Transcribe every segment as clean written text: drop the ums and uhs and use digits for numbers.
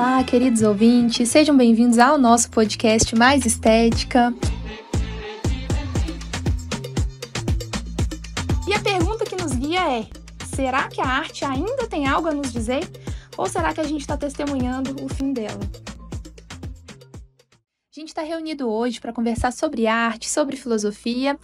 Olá, queridos ouvintes, sejam bem-vindos ao nosso podcast Mais Estética. E a pergunta que nos guia é: será que a arte ainda tem algo a nos dizer? Ou será que a gente está testemunhando o fim dela? A gente está reunido hoje para conversar sobre arte, sobre filosofia.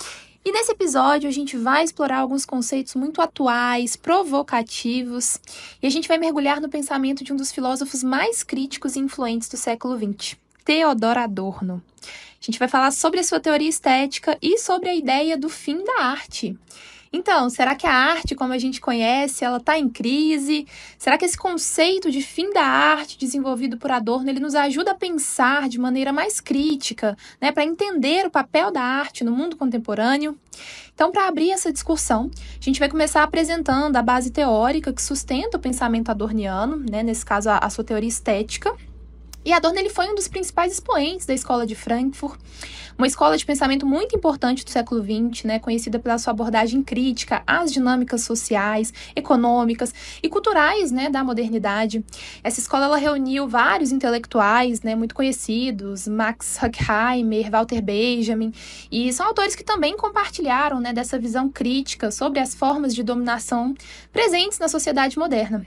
E nesse episódio a gente vai explorar alguns conceitos muito atuais, provocativos, e a gente vai mergulhar no pensamento de um dos filósofos mais críticos e influentes do século XX, Theodor Adorno. A gente vai falar sobre a sua teoria estética e sobre a ideia do fim da arte. Então, será que a arte, como a gente conhece, ela está em crise? Será que esse conceito de fim da arte desenvolvido por Adorno, ele nos ajuda a pensar de maneira mais crítica, né, para entender o papel da arte no mundo contemporâneo? Então, para abrir essa discussão, a gente vai começar apresentando a base teórica que sustenta o pensamento adorniano, né, nesse caso a sua teoria estética. E Adorno ele foi um dos principais expoentes da Escola de Frankfurt, uma escola de pensamento muito importante do século XX, né, conhecida pela sua abordagem crítica às dinâmicas sociais, econômicas e culturais, né, da modernidade. Essa escola ela reuniu vários intelectuais, né, muito conhecidos, Max Horkheimer, Walter Benjamin, e são autores que também compartilharam, né, dessa visão crítica sobre as formas de dominação presentes na sociedade moderna.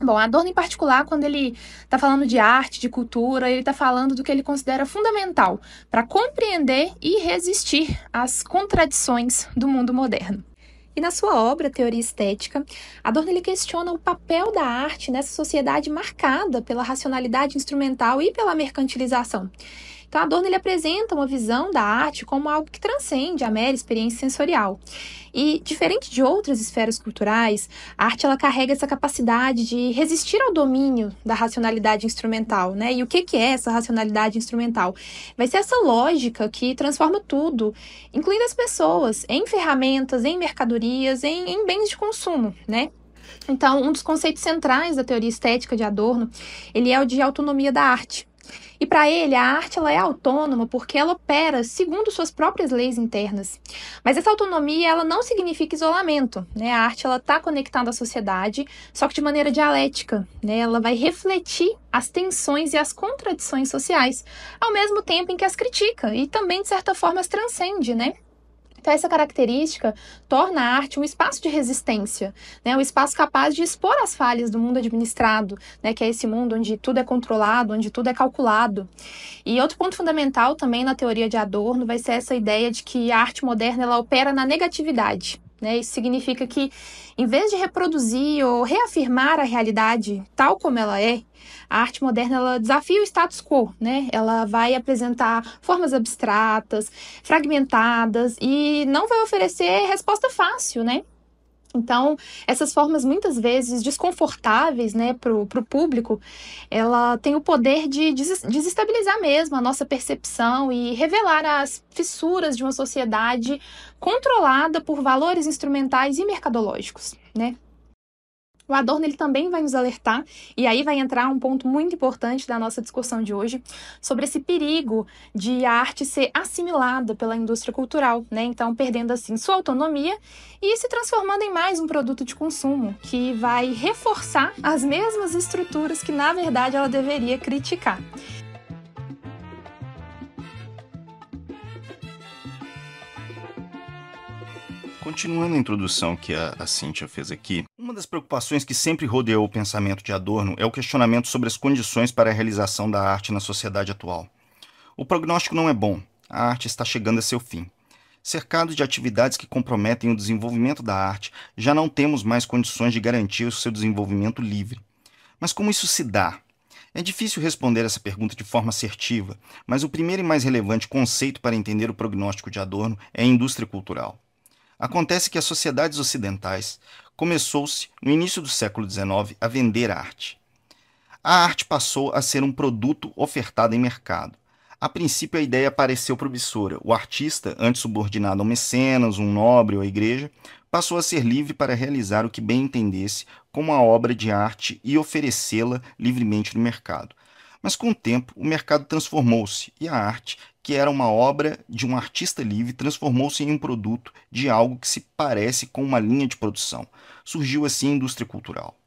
Bom, Adorno em particular, quando ele está falando de arte, de cultura, ele está falando do que ele considera fundamental para compreender e resistir às contradições do mundo moderno. E na sua obra, Teoria Estética, Adorno ele questiona o papel da arte nessa sociedade marcada pela racionalidade instrumental e pela mercantilização. Então, Adorno ele apresenta uma visão da arte como algo que transcende a mera experiência sensorial. E, diferente de outras esferas culturais, a arte ela carrega essa capacidade de resistir ao domínio da racionalidade instrumental, né? E o que é essa racionalidade instrumental? Vai ser essa lógica que transforma tudo, incluindo as pessoas, em ferramentas, em mercadorias, em bens de consumo, né? Então, um dos conceitos centrais da teoria estética de Adorno, ele é o de autonomia da arte. E para ele, a arte ela é autônoma porque ela opera segundo suas próprias leis internas. Mas essa autonomia ela não significa isolamento, né? A arte está conectada à sociedade, só que de maneira dialética, né? Ela vai refletir as tensões e as contradições sociais, ao mesmo tempo em que as critica e também, de certa forma, as transcende, né? Então, essa característica torna a arte um espaço de resistência, né? Um espaço capaz de expor as falhas do mundo administrado, né? Que é esse mundo onde tudo é controlado, onde tudo é calculado. E outro ponto fundamental também na teoria de Adorno vai ser essa ideia de que a arte moderna ela opera na negatividade. Né? Isso significa que, em vez de reproduzir ou reafirmar a realidade tal como ela é, a arte moderna ela desafia o status quo, né? Ela vai apresentar formas abstratas, fragmentadas e não vai oferecer resposta fácil, né? Então, essas formas muitas vezes desconfortáveis, né, para o público, ela tem o poder de desestabilizar mesmo a nossa percepção e revelar as fissuras de uma sociedade controlada por valores instrumentais e mercadológicos, né? O Adorno ele também vai nos alertar, e aí vai entrar um ponto muito importante da nossa discussão de hoje, sobre esse perigo de a arte ser assimilada pela indústria cultural, né? Então, perdendo assim sua autonomia e se transformando em mais um produto de consumo, que vai reforçar as mesmas estruturas que, na verdade, ela deveria criticar. Continuando a introdução que a Cíntia fez aqui, uma das preocupações que sempre rodeou o pensamento de Adorno é o questionamento sobre as condições para a realização da arte na sociedade atual. O prognóstico não é bom, a arte está chegando a seu fim. Cercados de atividades que comprometem o desenvolvimento da arte, já não temos mais condições de garantir o seu desenvolvimento livre. Mas como isso se dá? É difícil responder essa pergunta de forma assertiva, mas o primeiro e mais relevante conceito para entender o prognóstico de Adorno é a indústria cultural. Acontece que as sociedades ocidentais começou-se, no início do século XIX, a vender arte. A arte passou a ser um produto ofertado em mercado. A princípio, a ideia pareceu promissora. O artista, antes subordinado ao mecenas, um nobre ou à igreja, passou a ser livre para realizar o que bem entendesse como a obra de arte e oferecê-la livremente no mercado. Mas com o tempo, o mercado transformou-se e a arte, que era uma obra de um artista livre, transformou-se em um produto de algo que se parece com uma linha de produção. Surgiu assim a indústria cultural.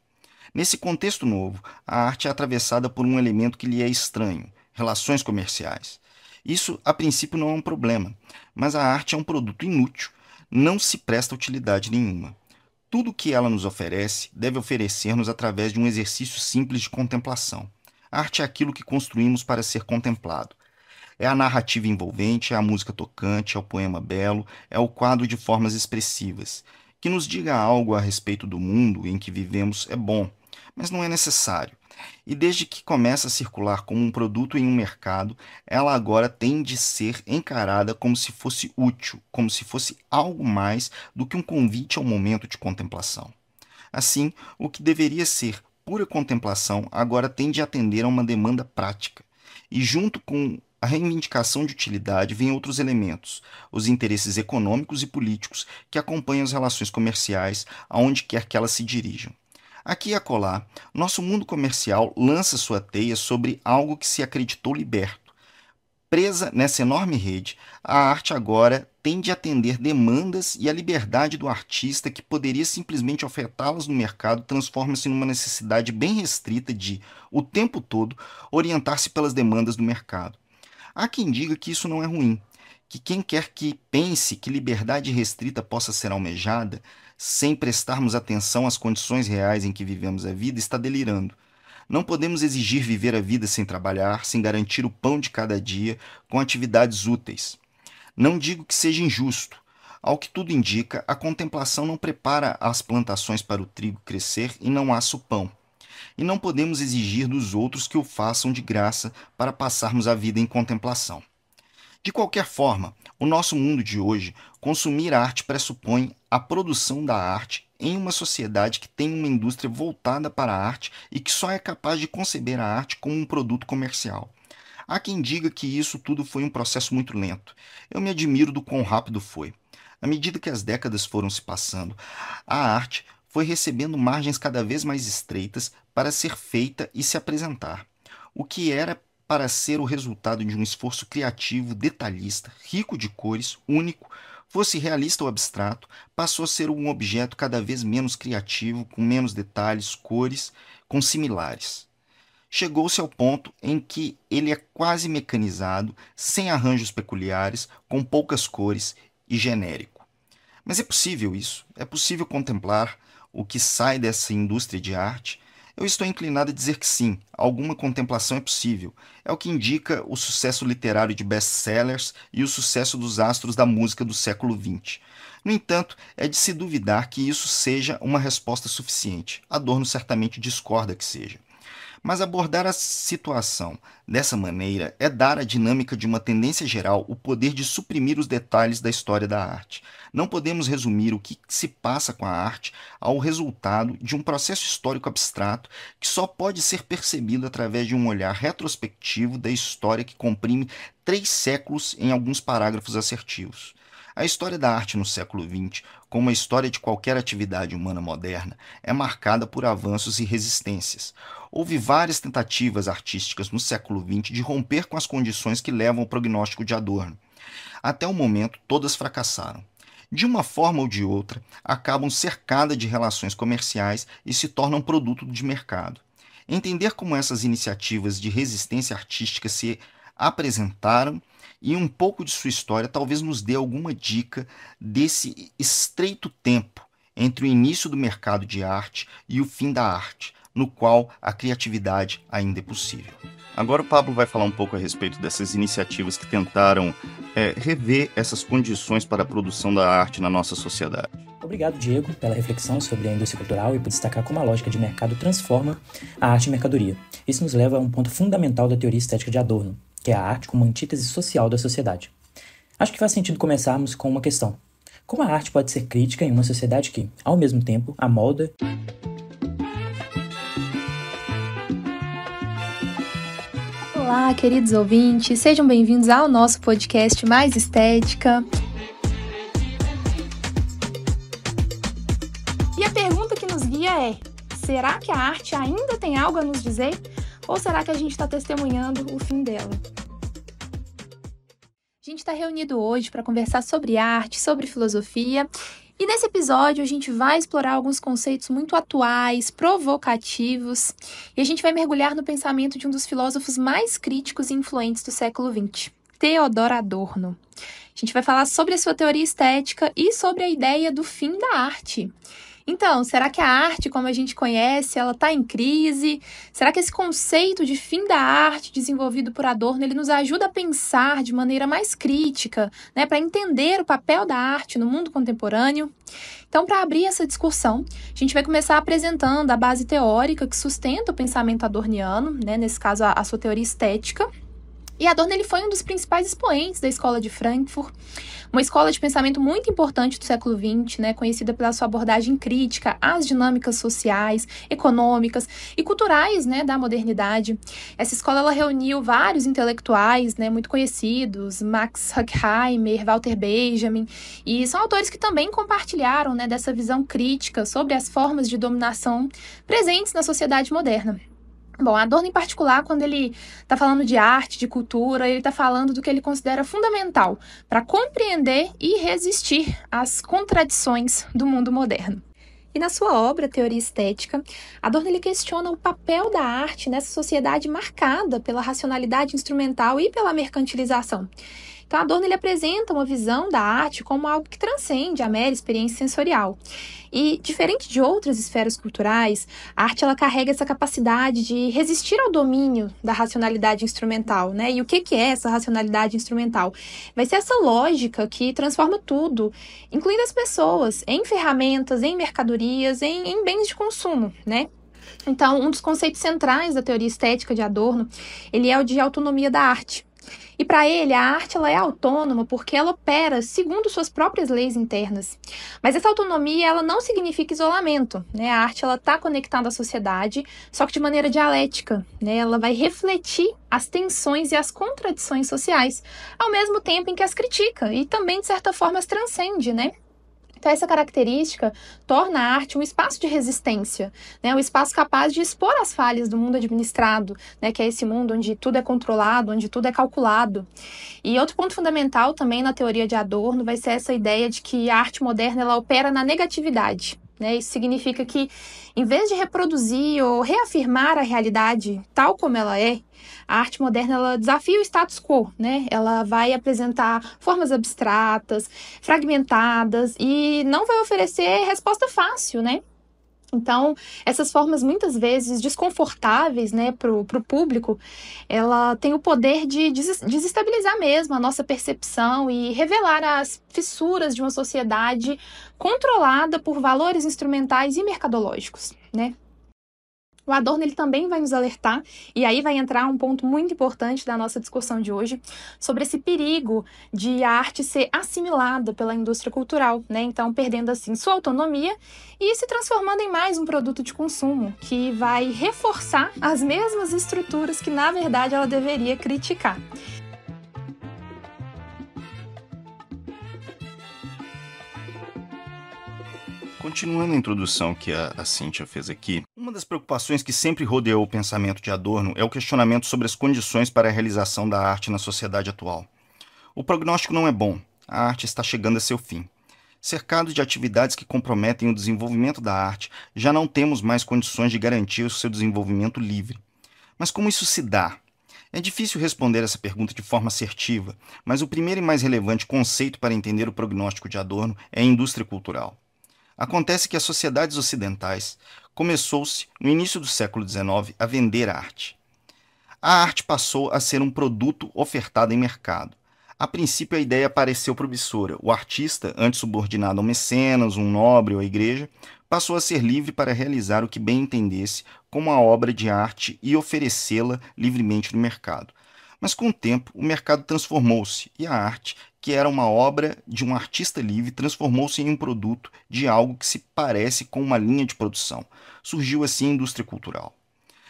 Nesse contexto novo, a arte é atravessada por um elemento que lhe é estranho: relações comerciais. Isso, a princípio, não é um problema, mas a arte é um produto inútil, não se presta utilidade nenhuma. Tudo o que ela nos oferece deve oferecer-nos através de um exercício simples de contemplação. A arte é aquilo que construímos para ser contemplado. É a narrativa envolvente, é a música tocante, é o poema belo, é o quadro de formas expressivas. Que nos diga algo a respeito do mundo em que vivemos é bom, mas não é necessário. E desde que começa a circular como um produto em um mercado, ela agora tem de ser encarada como se fosse útil, como se fosse algo mais do que um convite ao momento de contemplação. Assim, o que deveria ser pura contemplação agora tem de atender a uma demanda prática. E junto com a reivindicação de utilidade vêm outros elementos, os interesses econômicos e políticos que acompanham as relações comerciais aonde quer que elas se dirijam. Aqui e acolá, nosso mundo comercial lança sua teia sobre algo que se acreditou liberto. Presa nessa enorme rede, a arte agora tem de atender demandas e a liberdade do artista que poderia simplesmente ofertá-las no mercado transforma-se numa necessidade bem restrita de, o tempo todo, orientar-se pelas demandas do mercado. Há quem diga que isso não é ruim, que quem quer que pense que liberdade restrita possa ser almejada, sem prestarmos atenção às condições reais em que vivemos a vida, está delirando. Não podemos exigir viver a vida sem trabalhar, sem garantir o pão de cada dia, com atividades úteis. Não digo que seja injusto. Ao que tudo indica, a contemplação não prepara as plantações para o trigo crescer e não assa o pão. E não podemos exigir dos outros que o façam de graça para passarmos a vida em contemplação. De qualquer forma, o nosso mundo de hoje, consumir arte pressupõe a produção da arte em uma sociedade que tem uma indústria voltada para a arte e que só é capaz de conceber a arte como um produto comercial. Há quem diga que isso tudo foi um processo muito lento. Eu me admiro do quão rápido foi. À medida que as décadas foram se passando, a arte foi recebendo margens cada vez mais estreitas para ser feita e se apresentar. O que era para ser o resultado de um esforço criativo, detalhista, rico de cores, único, fosse realista ou abstrato, passou a ser um objeto cada vez menos criativo, com menos detalhes, cores, com similares. Chegou-se ao ponto em que ele é quase mecanizado, sem arranjos peculiares, com poucas cores e genérico. Mas é possível isso? É possível contemplar o que sai dessa indústria de arte? Eu estou inclinado a dizer que sim, alguma contemplação é possível. É o que indica o sucesso literário de best-sellers e o sucesso dos astros da música do século XX. No entanto, é de se duvidar que isso seja uma resposta suficiente. Adorno certamente discorda que seja. Mas abordar a situação dessa maneira é dar à dinâmica de uma tendência geral o poder de suprimir os detalhes da história da arte. Não podemos resumir o que se passa com a arte ao resultado de um processo histórico abstrato que só pode ser percebido através de um olhar retrospectivo da história que comprime 3 séculos em alguns parágrafos assertivos. A história da arte no século XX, como a história de qualquer atividade humana moderna, é marcada por avanços e resistências. Houve várias tentativas artísticas no século XX de romper com as condições que levam ao prognóstico de Adorno. Até o momento, todas fracassaram. De uma forma ou de outra, acabam cercadas de relações comerciais e se tornam produto de mercado. Entender como essas iniciativas de resistência artística se apresentaram e um pouco de sua história talvez nos dê alguma dica desse estreito tempo entre o início do mercado de arte e o fim da arte, no qual a criatividade ainda é possível. Agora o Pablo vai falar um pouco a respeito dessas iniciativas que tentaram rever essas condições para a produção da arte na nossa sociedade. Obrigado, Diego, pela reflexão sobre a indústria cultural e por destacar como a lógica de mercado transforma a arte em mercadoria. Isso nos leva a um ponto fundamental da teoria estética de Adorno, que é a arte como antítese social da sociedade. Acho que faz sentido começarmos com uma questão. Como a arte pode ser crítica em uma sociedade que, ao mesmo tempo, amolda... Olá, queridos ouvintes, sejam bem-vindos ao nosso podcast Mais Estética. E a pergunta que nos guia é: será que a arte ainda tem algo a nos dizer? Ou será que a gente está testemunhando o fim dela? A gente está reunido hoje para conversar sobre arte, sobre filosofia. E nesse episódio a gente vai explorar alguns conceitos muito atuais, provocativos, e a gente vai mergulhar no pensamento de um dos filósofos mais críticos e influentes do século XX, Theodor Adorno. A gente vai falar sobre a sua teoria estética e sobre a ideia do fim da arte. Então, será que a arte, como a gente conhece, ela está em crise? Será que esse conceito de fim da arte desenvolvido por Adorno, ele nos ajuda a pensar de maneira mais crítica, né, para entender o papel da arte no mundo contemporâneo? Então, para abrir essa discussão, a gente vai começar apresentando a base teórica que sustenta o pensamento adorniano, né, nesse caso a sua teoria estética. E Adorno ele foi um dos principais expoentes da escola de Frankfurt, uma escola de pensamento muito importante do século XX, né, conhecida pela sua abordagem crítica às dinâmicas sociais, econômicas e culturais, né, da modernidade. Essa escola ela reuniu vários intelectuais, né, muito conhecidos, Max Horkheimer, Walter Benjamin, e são autores que também compartilharam, né, dessa visão crítica sobre as formas de dominação presentes na sociedade moderna. Bom, Adorno em particular, quando ele está falando de arte, de cultura, ele está falando do que ele considera fundamental para compreender e resistir às contradições do mundo moderno. E na sua obra, Teoria Estética, Adorno ele questiona o papel da arte nessa sociedade marcada pela racionalidade instrumental e pela mercantilização. Então, Adorno ele apresenta uma visão da arte como algo que transcende a mera experiência sensorial. E, diferente de outras esferas culturais, a arte ela carrega essa capacidade de resistir ao domínio da racionalidade instrumental, né? E o que é essa racionalidade instrumental? Vai ser essa lógica que transforma tudo, incluindo as pessoas, em ferramentas, em mercadorias, em bens de consumo, né? Então, um dos conceitos centrais da teoria estética de Adorno, ele é o de autonomia da arte. E para ele, a arte ela é autônoma porque ela opera segundo suas próprias leis internas. Mas essa autonomia ela não significa isolamento, né? A arte está conectada à sociedade, só que de maneira dialética, né? Ela vai refletir as tensões e as contradições sociais, ao mesmo tempo em que as critica e também, de certa forma, as transcende, né? Então, essa característica torna a arte um espaço de resistência, né? Um espaço capaz de expor as falhas do mundo administrado, né? Que é esse mundo onde tudo é controlado, onde tudo é calculado. E outro ponto fundamental também na teoria de Adorno vai ser essa ideia de que a arte moderna ela opera na negatividade. Isso significa que, em vez de reproduzir ou reafirmar a realidade tal como ela é, a arte moderna ela desafia o status quo, né? Ela vai apresentar formas abstratas, fragmentadas e não vai oferecer resposta fácil, né? Então, essas formas muitas vezes desconfortáveis, né, para o público, ela tem o poder de desestabilizar mesmo a nossa percepção e revelar as fissuras de uma sociedade controlada por valores instrumentais e mercadológicos, né? O Adorno ele também vai nos alertar, e aí vai entrar um ponto muito importante da nossa discussão de hoje, sobre esse perigo de a arte ser assimilada pela indústria cultural, né? Então, perdendo assim sua autonomia e se transformando em mais um produto de consumo, que vai reforçar as mesmas estruturas que, na verdade, ela deveria criticar. Continuando a introdução que a Cíntia fez aqui, uma das preocupações que sempre rodeou o pensamento de Adorno é o questionamento sobre as condições para a realização da arte na sociedade atual. O prognóstico não é bom, a arte está chegando a seu fim. Cercados de atividades que comprometem o desenvolvimento da arte, já não temos mais condições de garantir o seu desenvolvimento livre. Mas como isso se dá? É difícil responder essa pergunta de forma assertiva, mas o primeiro e mais relevante conceito para entender o prognóstico de Adorno é a indústria cultural. Acontece que as sociedades ocidentais começou-se, no início do século XIX, a vender arte. A arte passou a ser um produto ofertado em mercado. A princípio, a ideia pareceu promissora. O artista, antes subordinado ao mecenas, um nobre ou a igreja, passou a ser livre para realizar o que bem entendesse como a obra de arte e oferecê-la livremente no mercado. Mas com o tempo, o mercado transformou-se e a arte, que era uma obra de um artista livre, transformou-se em um produto de algo que se parece com uma linha de produção. Surgiu assim a indústria cultural.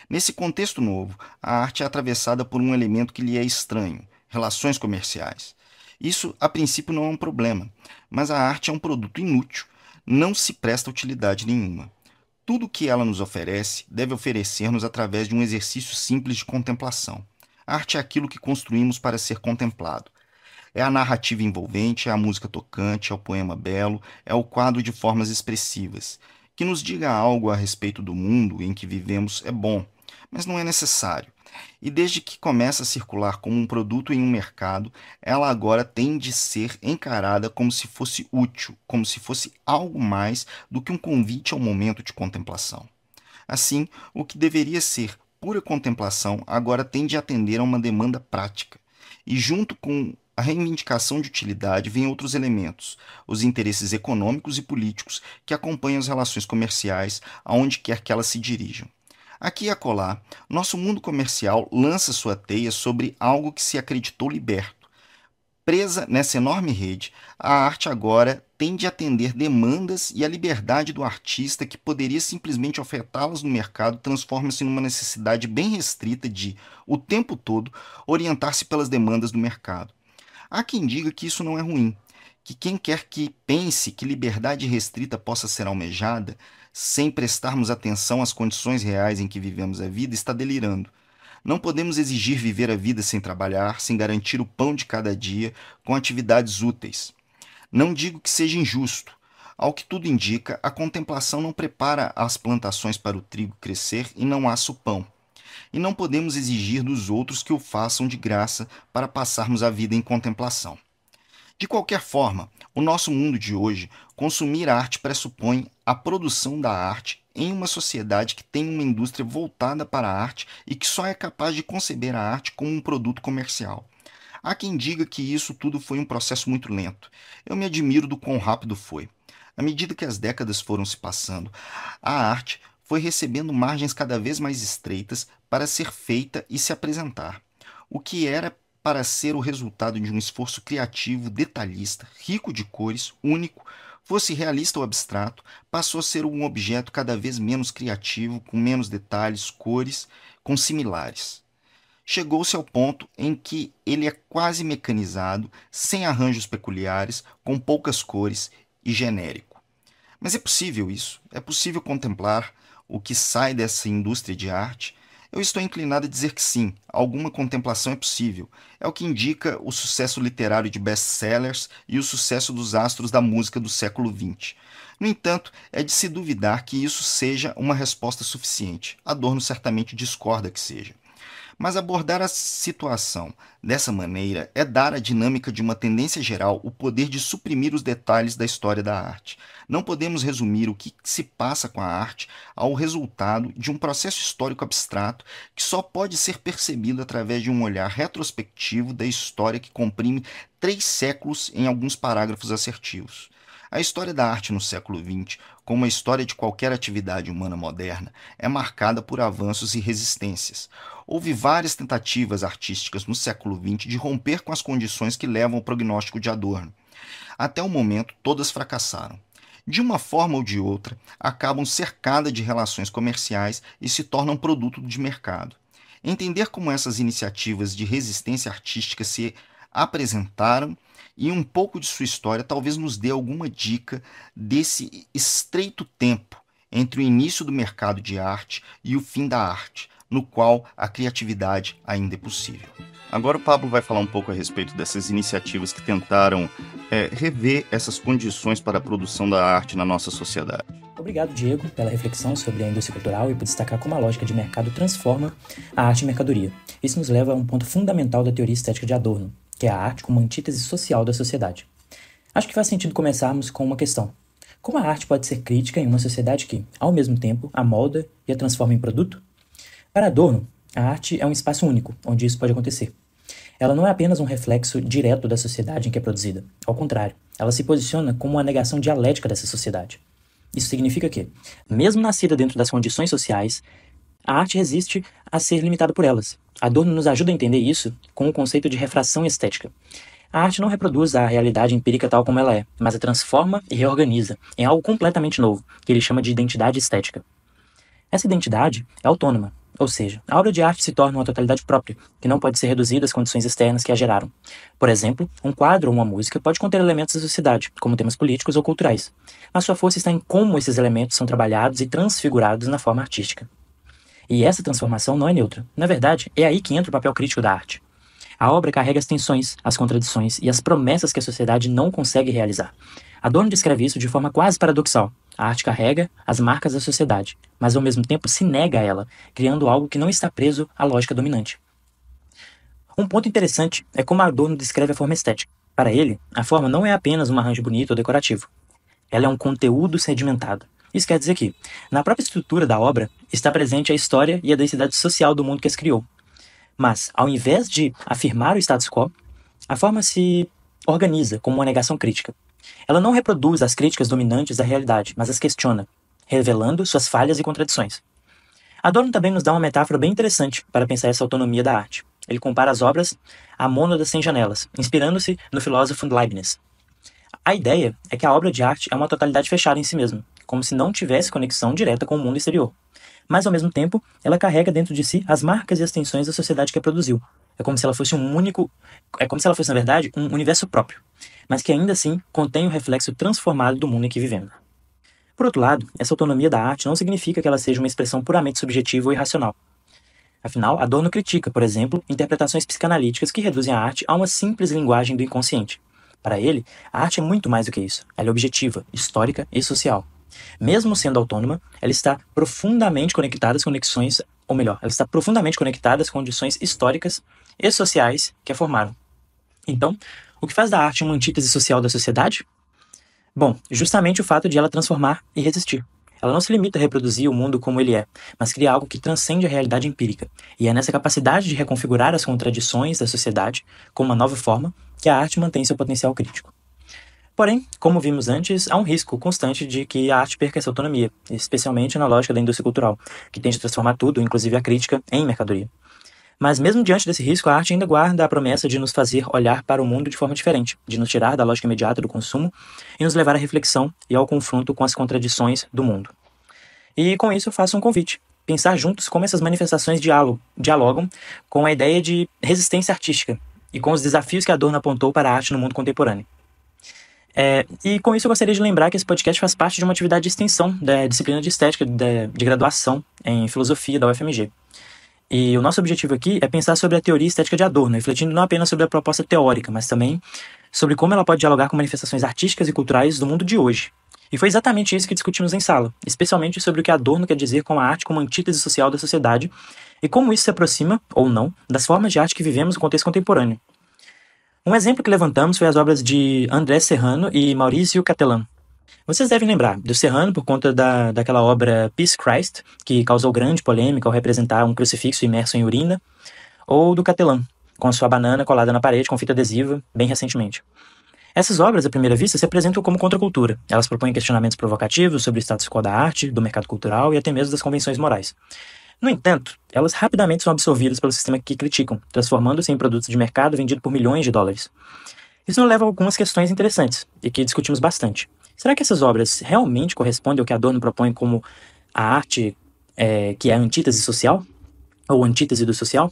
Nesse contexto novo, a arte é atravessada por um elemento que lhe é estranho, relações comerciais. Isso, a princípio, não é um problema, mas a arte é um produto inútil, não se presta utilidade nenhuma. Tudo o que ela nos oferece deve oferecer-nos através de um exercício simples de contemplação. A arte é aquilo que construímos para ser contemplado. É a narrativa envolvente, é a música tocante, é o poema belo, é o quadro de formas expressivas. Que nos diga algo a respeito do mundo em que vivemos é bom, mas não é necessário. E desde que começa a circular como um produto em um mercado, ela agora tem de ser encarada como se fosse útil, como se fosse algo mais do que um convite ao momento de contemplação. Assim, o que deveria ser pura contemplação agora tem de atender a uma demanda prática. E junto com a reivindicação de utilidade vêm outros elementos, os interesses econômicos e políticos que acompanham as relações comerciais aonde quer que elas se dirijam. Aqui e acolá, nosso mundo comercial lança sua teia sobre algo que se acreditou liberto. Presa nessa enorme rede, a arte agora tem de atender demandas e a liberdade do artista que poderia simplesmente ofertá-las no mercado transforma-se numa necessidade bem restrita de, o tempo todo, orientar-se pelas demandas do mercado. Há quem diga que isso não é ruim, que quem quer que pense que liberdade restrita possa ser almejada, sem prestarmos atenção às condições reais em que vivemos a vida, está delirando. Não podemos exigir viver a vida sem trabalhar, sem garantir o pão de cada dia, com atividades úteis. Não digo que seja injusto. Ao que tudo indica, a contemplação não prepara as plantações para o trigo crescer e não assa o pão. E não podemos exigir dos outros que o façam de graça para passarmos a vida em contemplação. De qualquer forma, o nosso mundo de hoje, consumir arte pressupõe a produção da arte em uma sociedade que tem uma indústria voltada para a arte e que só é capaz de conceber a arte como um produto comercial. Há quem diga que isso tudo foi um processo muito lento. Eu me admiro do quão rápido foi. À medida que as décadas foram se passando, a arte foi recebendo margens cada vez mais estreitas para ser feita e se apresentar. O que era para ser o resultado de um esforço criativo, detalhista, rico de cores, único, fosse realista ou abstrato, passou a ser um objeto cada vez menos criativo, com menos detalhes, cores, com similares. Chegou-se ao ponto em que ele é quase mecanizado, sem arranjos peculiares, com poucas cores e genérico. Mas é possível isso? É possível contemplar o que sai dessa indústria de arte? Eu estou inclinado a dizer que sim, alguma contemplação é possível. É o que indica o sucesso literário de best-sellers e o sucesso dos astros da música do século XX. No entanto, é de se duvidar que isso seja uma resposta suficiente. Adorno certamente discorda que seja. Mas abordar a situação dessa maneira é dar à dinâmica de uma tendência geral o poder de suprimir os detalhes da história da arte. Não podemos resumir o que se passa com a arte ao resultado de um processo histórico abstrato que só pode ser percebido através de um olhar retrospectivo da história que comprime 3 séculos em alguns parágrafos assertivos. A história da arte no século XX, como a história de qualquer atividade humana moderna, é marcada por avanços e resistências. Houve várias tentativas artísticas no século XX de romper com as condições que levam ao prognóstico de Adorno. Até o momento, todas fracassaram. De uma forma ou de outra, acabam cercadas de relações comerciais e se tornam produto de mercado. Entender como essas iniciativas de resistência artística se apresentaram e um pouco de sua história talvez nos dê alguma dica desse estreito tempo entre o início do mercado de arte e o fim da arte, no qual a criatividade ainda é possível. Agora o Pablo vai falar um pouco a respeito dessas iniciativas que tentaram rever essas condições para a produção da arte na nossa sociedade. Obrigado, Diego, pela reflexão sobre a indústria cultural e por destacar como a lógica de mercado transforma a arte em mercadoria. Isso nos leva a um ponto fundamental da teoria estética de Adorno, que é a arte como antítese social da sociedade. Acho que faz sentido começarmos com uma questão. Como a arte pode ser crítica em uma sociedade que, ao mesmo tempo, a molda e a transforma em produto? Para Adorno, a arte é um espaço único, onde isso pode acontecer. Ela não é apenas um reflexo direto da sociedade em que é produzida. Ao contrário, ela se posiciona como uma negação dialética dessa sociedade. Isso significa que, mesmo nascida dentro das condições sociais, a arte resiste a ser limitada por elas. Adorno nos ajuda a entender isso com o conceito de refração estética. A arte não reproduz a realidade empírica tal como ela é, mas a transforma e reorganiza em algo completamente novo, que ele chama de identidade estética. Essa identidade é autônoma, ou seja, a obra de arte se torna uma totalidade própria, que não pode ser reduzida às condições externas que a geraram. Por exemplo, um quadro ou uma música pode conter elementos da sociedade, como temas políticos ou culturais, mas sua força está em como esses elementos são trabalhados e transfigurados na forma artística. E essa transformação não é neutra. Na verdade, é aí que entra o papel crítico da arte. A obra carrega as tensões, as contradições e as promessas que a sociedade não consegue realizar. Adorno descreve isso de forma quase paradoxal. A arte carrega as marcas da sociedade, mas ao mesmo tempo se nega a ela, criando algo que não está preso à lógica dominante. Um ponto interessante é como Adorno descreve a forma estética. Para ele, a forma não é apenas um arranjo bonito ou decorativo. Ela é um conteúdo sedimentado. Isso quer dizer que, na própria estrutura da obra, está presente a história e a densidade social do mundo que as criou. Mas, ao invés de afirmar o status quo, a forma se organiza como uma negação crítica. Ela não reproduz as críticas dominantes da realidade, mas as questiona, revelando suas falhas e contradições. Adorno também nos dá uma metáfora bem interessante para pensar essa autonomia da arte. Ele compara as obras a mônadas sem janelas, inspirando-se no filósofo Leibniz. A ideia é que a obra de arte é uma totalidade fechada em si mesma, como se não tivesse conexão direta com o mundo exterior. Mas, ao mesmo tempo, ela carrega dentro de si as marcas e as tensões da sociedade que a produziu. É como se ela fosse na verdade, um universo próprio, mas que ainda assim contém o reflexo transformado do mundo em que vivemos. Por outro lado, essa autonomia da arte não significa que ela seja uma expressão puramente subjetiva ou irracional. Afinal, Adorno critica, por exemplo, interpretações psicanalíticas que reduzem a arte a uma simples linguagem do inconsciente. Para ele, a arte é muito mais do que isso. Ela é objetiva, histórica e social. Mesmo sendo autônoma, ela está profundamente conectada às conexões, ou melhor, ela está profundamente conectada às condições históricas e sociais que a formaram. Então, o que faz da arte uma antítese social da sociedade? Bom, justamente o fato de ela transformar e resistir. Ela não se limita a reproduzir o mundo como ele é, mas cria algo que transcende a realidade empírica. E é nessa capacidade de reconfigurar as contradições da sociedade com uma nova forma que a arte mantém seu potencial crítico. Porém, como vimos antes, há um risco constante de que a arte perca essa autonomia, especialmente na lógica da indústria cultural, que tende a transformar tudo, inclusive a crítica, em mercadoria. Mas mesmo diante desse risco, a arte ainda guarda a promessa de nos fazer olhar para o mundo de forma diferente, de nos tirar da lógica imediata do consumo e nos levar à reflexão e ao confronto com as contradições do mundo. E com isso eu faço um convite. Pensar juntos como essas manifestações dialogam com a ideia de resistência artística e com os desafios que Adorno apontou para a arte no mundo contemporâneo. E com isso eu gostaria de lembrar que esse podcast faz parte de uma atividade de extensão da disciplina de estética de graduação em filosofia da UFMG. E o nosso objetivo aqui é pensar sobre a teoria estética de Adorno, refletindo não apenas sobre a proposta teórica, mas também sobre como ela pode dialogar com manifestações artísticas e culturais do mundo de hoje. E foi exatamente isso que discutimos em sala, especialmente sobre o que Adorno quer dizer com a arte como antítese social da sociedade e como isso se aproxima, ou não, das formas de arte que vivemos no contexto contemporâneo. Um exemplo que levantamos foi as obras de André Serrano e Maurizio Cattelan. Vocês devem lembrar do Serrano por conta daquela obra Peace Christ, que causou grande polêmica ao representar um crucifixo imerso em urina, ou do Cattelan, com a sua banana colada na parede com fita adesiva, bem recentemente. Essas obras, à primeira vista, se apresentam como contracultura. Elas propõem questionamentos provocativos sobre o status quo da arte, do mercado cultural e até mesmo das convenções morais. No entanto, elas rapidamente são absorvidas pelo sistema que criticam, transformando-se em produtos de mercado vendidos por milhões de dólares. Isso nos leva a algumas questões interessantes, e que discutimos bastante. Será que essas obras realmente correspondem ao que Adorno propõe como a arte que é a antítese social? Ou antítese do social?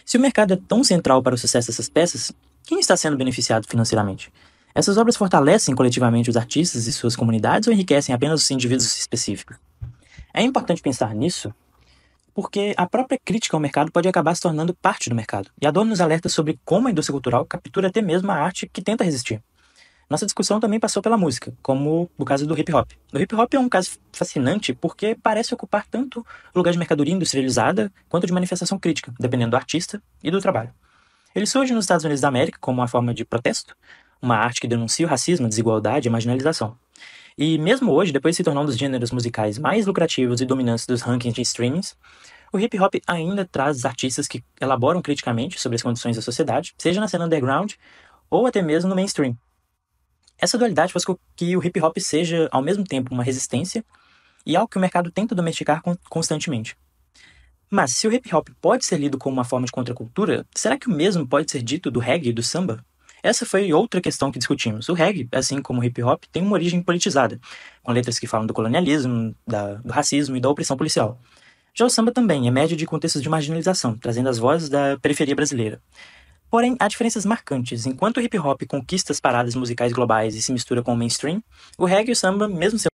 Se o mercado é tão central para o sucesso dessas peças, quem está sendo beneficiado financeiramente? Essas obras fortalecem coletivamente os artistas e suas comunidades ou enriquecem apenas os indivíduos específicos? É importante pensar nisso porque a própria crítica ao mercado pode acabar se tornando parte do mercado. E Adorno nos alerta sobre como a indústria cultural captura até mesmo a arte que tenta resistir. Nossa discussão também passou pela música, como o caso do hip-hop. O hip-hop é um caso fascinante porque parece ocupar tanto o lugar de mercadoria industrializada quanto de manifestação crítica, dependendo do artista e do trabalho. Ele surge nos Estados Unidos da América como uma forma de protesto, uma arte que denuncia o racismo, a desigualdade e a marginalização. E mesmo hoje, depois de se tornar um dos gêneros musicais mais lucrativos e dominantes dos rankings de streamings, o hip-hop ainda traz artistas que elaboram criticamente sobre as condições da sociedade, seja na cena underground ou até mesmo no mainstream. Essa dualidade faz com que o hip-hop seja, ao mesmo tempo, uma resistência e algo que o mercado tenta domesticar constantemente. Mas, se o hip-hop pode ser lido como uma forma de contracultura, será que o mesmo pode ser dito do reggae e do samba? Essa foi outra questão que discutimos. O reggae, assim como o hip-hop, tem uma origem politizada, com letras que falam do colonialismo, do racismo e da opressão policial. Já o samba também é médio de contextos de marginalização, trazendo as vozes da periferia brasileira. Porém, há diferenças marcantes. Enquanto o hip-hop conquista as paradas musicais globais e se mistura com o mainstream, o reggae e o samba, mesmo sendo